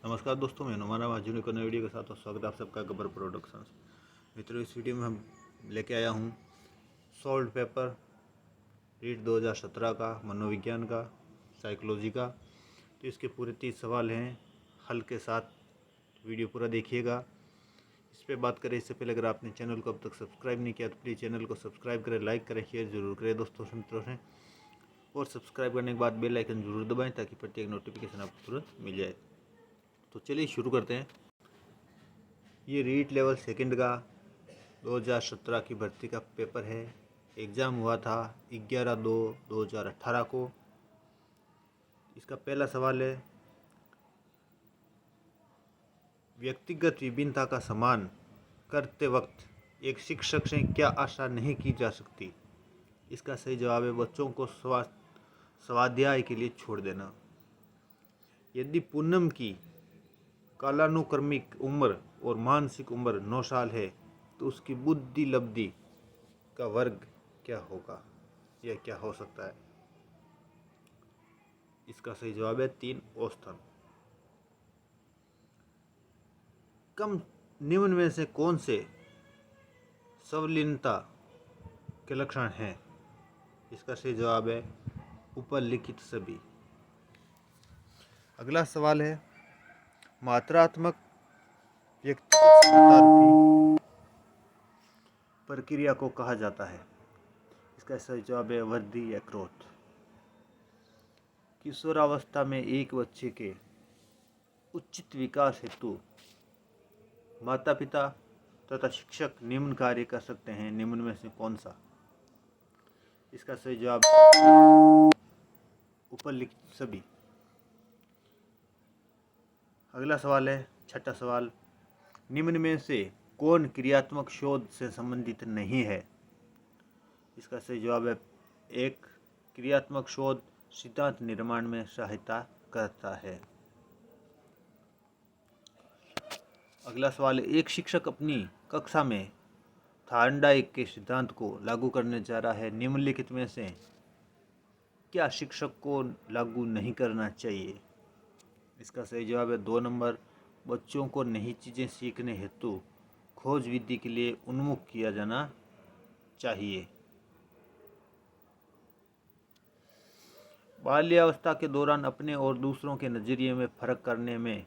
नमस्कार दोस्तों, मैं हमारा महाजून को नई वीडियो के साथ स्वागत है आप सबका गब्बर प्रोडक्शंस। मित्रों, इस वीडियो में हम लेके आया हूँ सॉल्व पेपर रीट 2017 का, मनोविज्ञान का, साइकोलॉजी का। तो इसके पूरे 30 सवाल हैं, हल के साथ वीडियो पूरा देखिएगा। इस पर बात करें इससे पहले अगर आपने चैनल को अब तक सब्सक्राइब नहीं किया तो प्लीज़ चैनल को सब्सक्राइब करें, लाइक करें, शेयर जरूर करें दोस्तों से, मित्रों से। और सब्सक्राइब करने के बाद बेल आइकन जरूर दबाएँ ताकि प्रत्येक नोटिफिकेशन आपको तुरंत मिल जाए। तो चलिए शुरू करते हैं। ये रीट लेवल सेकंड का 2017 की भर्ती का पेपर है। एग्ज़ाम हुआ था 11/2/2018 को। इसका पहला सवाल है, व्यक्तिगत विभिन्नता का सम्मान करते वक्त एक शिक्षक से क्या आशा नहीं की जा सकती। इसका सही जवाब है बच्चों को स्वाध्याय के लिए छोड़ देना। यदि पूनम की कालानुक्रमिक उम्र और मानसिक उम्र 9 साल है तो उसकी बुद्धि लब्धि का वर्ग क्या होगा, यह क्या हो सकता है। इसका सही जवाब है 3 औसतन। कम निम्न में से कौन से संवलीनता के लक्षण हैं। इसका सही जवाब है ऊपर लिखित सभी। अगला सवाल है, मात्रात्मक व्यक्तिगत क्षमता रूपी प्रक्रिया को कहा जाता है। इसका सही जवाब है वृद्धि या ग्रोथ। किशोरावस्था में एक बच्चे के उचित विकास हेतु माता पिता तथा शिक्षक निम्न कार्य कर सकते हैं, निम्न में से कौन सा। इसका सही जवाब ऊपर लिखित सभी। अगला सवाल है, छठा सवाल, निम्न में से कौन क्रियात्मक शोध से संबंधित नहीं है। इसका सही जवाब है 1, क्रियात्मक शोध सिद्धांत निर्माण में सहायता करता है। अगला सवाल है, एक शिक्षक अपनी कक्षा में थार्नडाइक के सिद्धांत को लागू करने जा रहा है, निम्नलिखित में से क्या शिक्षक को लागू नहीं करना चाहिए। इसका सही जवाब है 2 नंबर, बच्चों को नई चीज़ें सीखने हेतु खोज विधि के लिए उन्मुख किया जाना चाहिए। बाल्यावस्था के दौरान अपने और दूसरों के नज़रिए में फर्क करने में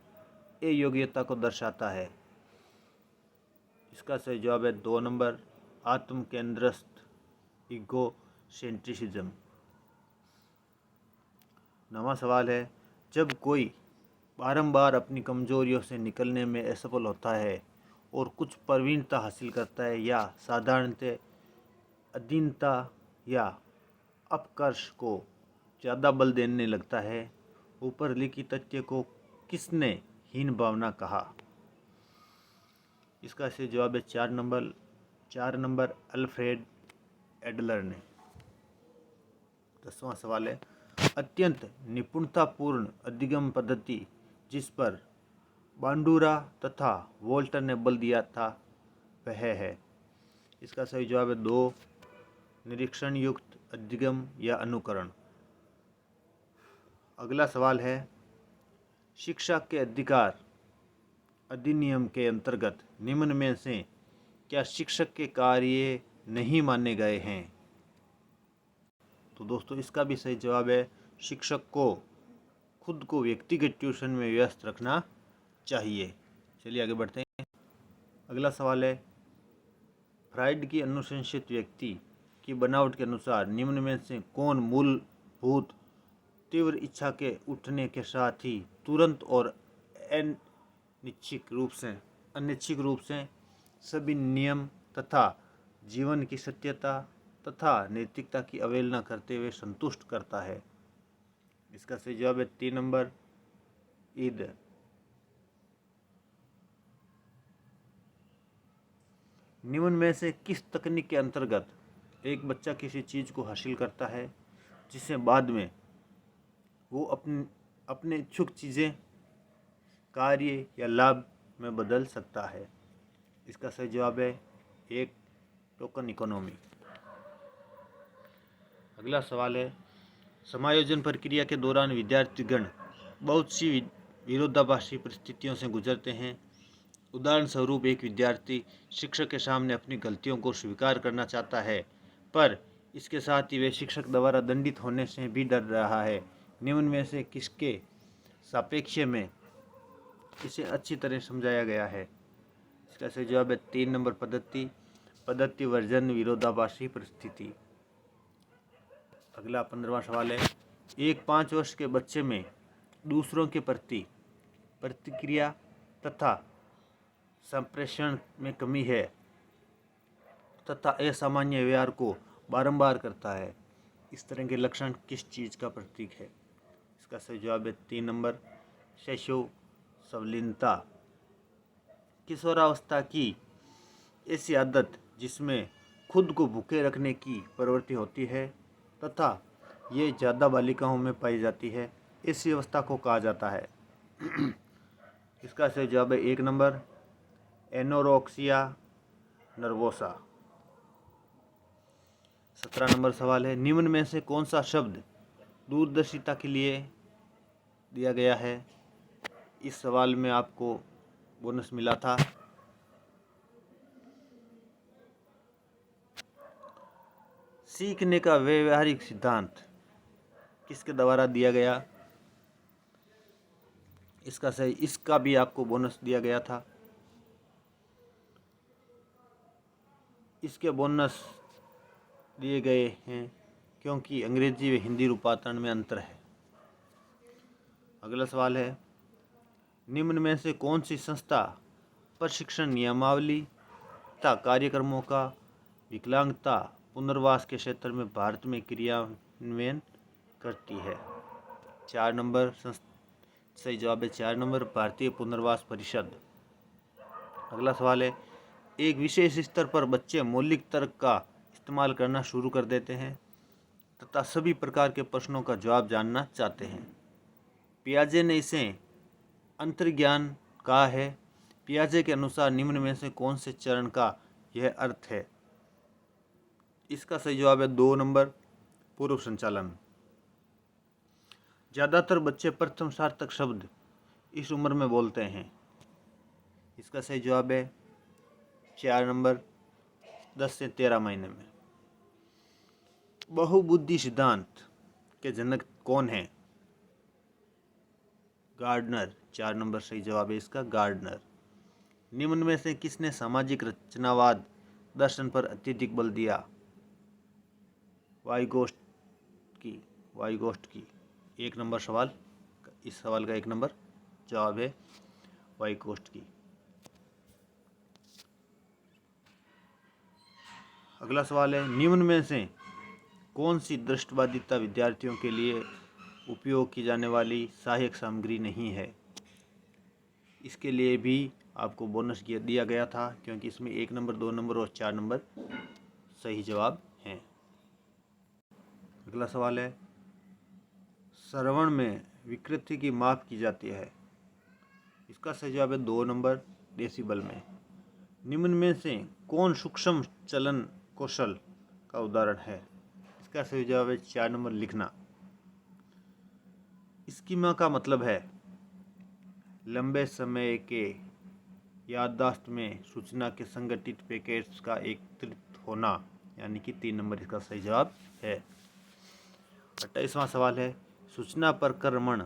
अयोग्यता को दर्शाता है। इसका सही जवाब है 2 नंबर, आत्म केंद्रस्थ ईगो सेंट्रिसिज्म। 9वां सवाल है, जब कोई बारंबार अपनी कमजोरियों से निकलने में असफल होता है और कुछ प्रवीणता हासिल करता है या साधारणतः अधीनता या अपकर्ष को ज़्यादा बल देने लगता है, ऊपर लिखित तथ्य को किसने हीन भावना कहा। इसका सही जवाब है 4 नंबर अल्फ्रेड एडलर ने। 10वां सवाल है, अत्यंत निपुणतापूर्ण अधिगम पद्धति जिस पर बांडुरा तथा वोल्टर ने बल दिया था वह है। इसका सही जवाब है 2, निरीक्षण युक्त अधिगम या अनुकरण। अगला सवाल है, शिक्षा के अधिकार अधिनियम के अंतर्गत निम्न में से क्या शिक्षक के कार्य नहीं माने गए हैं। तो दोस्तों इसका भी सही जवाब है शिक्षक को खुद को व्यक्तिगत ट्यूशन में व्यस्त रखना चाहिए। चलिए आगे बढ़ते हैं। अगला सवाल है, फ्राइड की अनुशंसित व्यक्ति की बनावट के अनुसार निम्न में से कौन मूलभूत तीव्र इच्छा के उठने के साथ ही तुरंत और अनिच्छिक रूप से सभी नियम तथा जीवन की सत्यता तथा नैतिकता की अवहेलना करते हुए संतुष्ट करता है। इसका सही जवाब है 3 नंबर, ईद। निम्न में से किस तकनीक के अंतर्गत एक बच्चा किसी चीज़ को हासिल करता है जिसे बाद में वो अपने इच्छुक चीज़ें, कार्य या लाभ में बदल सकता है। इसका सही जवाब है 1, टोकन इकोनॉमी। अगला सवाल है, समायोजन प्रक्रिया के दौरान विद्यार्थीगण बहुत सी विरोधाभासी परिस्थितियों से गुजरते हैं। उदाहरण स्वरूप एक विद्यार्थी शिक्षक के सामने अपनी गलतियों को स्वीकार करना चाहता है, पर इसके साथ ही वह शिक्षक द्वारा दंडित होने से भी डर रहा है। निम्न में से किसके सापेक्ष में इसे अच्छी तरह समझाया गया है? इसका सही जवाब है 3 नंबर पद्धति वर्जन विरोधाभासी परिस्थिति। अगला 15वां सवाल है, एक 5 वर्ष के बच्चे में दूसरों के प्रति प्रतिक्रिया तथा संप्रेषण में कमी है तथा असामान्य व्यवहार को बारंबार करता है। इस तरह के लक्षण किस चीज़ का प्रतीक है? इसका सही जवाब है 3 नंबर शैशव संलीनता। किशोरावस्था की ऐसी आदत जिसमें खुद को भूखे रखने की प्रवृत्ति होती है तथा ये ज़्यादा बालिकाओं में पाई जाती है, ऐसी अवस्था को कहा जाता है। इसका सही जवाब है 1 नंबर एनोरेक्सिया नर्वोसा। 17 नंबर सवाल है, निम्न में से कौन सा शब्द दूरदर्शिता के लिए दिया गया है? इस सवाल में आपको बोनस मिला था। सीखने का व्यवहारिक सिद्धांत किसके द्वारा दिया गया? इसका भी आपको बोनस दिया गया था। इसके बोनस दिए गए हैं क्योंकि अंग्रेजी व हिंदी रूपांतरण में अंतर है। अगला सवाल है, निम्न में से कौन सी संस्था प्रशिक्षण नियमावली तथा कार्यक्रमों का विकलांगता पुनर्वास के क्षेत्र में भारत में क्रियान्वयन करती है? 4 नंबर सही जवाब है 4 नंबर भारतीय पुनर्वास परिषद। अगला सवाल है, एक विशेष स्तर पर बच्चे मौलिक तर्क का इस्तेमाल करना शुरू कर देते हैं तथा सभी प्रकार के प्रश्नों का जवाब जानना चाहते हैं। पियाजे ने इसे अंतर्ज्ञान कहा है। पियाजे के अनुसार निम्न में से कौन से चरण का यह अर्थ है? इसका सही जवाब है 2 नंबर पूर्व संचालन। ज़्यादातर बच्चे प्रथम सार्थक शब्द इस उम्र में बोलते हैं। इसका सही जवाब है 4 नंबर 10 से 13 महीने में। बहुबुद्धि सिद्धांत के जनक कौन है? गार्डनर। 4 नंबर सही जवाब है इसका गार्डनर। निम्न में से किसने सामाजिक रचनावाद दर्शन पर अत्यधिक बल दिया? वाइगोस्टकी। 1 नंबर सवाल, इस सवाल का 1 नंबर जवाब है वाइगोस्टकी। अगला सवाल है, निम्न में से कौन सी दृष्टिबाधिता विद्यार्थियों के लिए उपयोग की जाने वाली सहायक सामग्री नहीं है? इसके लिए भी आपको बोनस दिया गया था क्योंकि इसमें 1 नंबर 2 नंबर और 4 नंबर सही जवाब हैं। अगला सवाल है, श्रवण में विकृति की माप की जाती है। इसका सही जवाब है 2 नंबर डेसिबल में। निम्न में से कौन सूक्ष्म चलन कौशल का उदाहरण है? इसका सही जवाब है 4 नंबर लिखना। स्कीमा का मतलब है लंबे समय के याददाश्त में सूचना के संगठित पैकेट्स का एकत्रित होना, यानी कि 3 नंबर इसका सही जवाब है। 28वां सवाल है, सूचना प्रक्रमण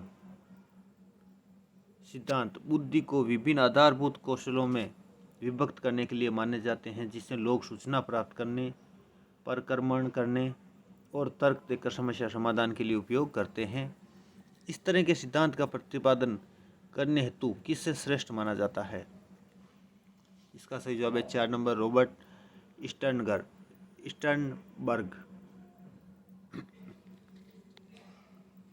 सिद्धांत बुद्धि को विभिन्न आधारभूत कौशलों में विभक्त करने के लिए माने जाते हैं जिससे लोग सूचना प्राप्त करने, प्रक्रमण करने और तर्क देकर समस्या समाधान के लिए उपयोग करते हैं। इस तरह के सिद्धांत का प्रतिपादन करने हेतु किससे श्रेष्ठ माना जाता है? इसका सही जवाब है 4 नंबर रॉबर्ट स्टर्नबर्ग।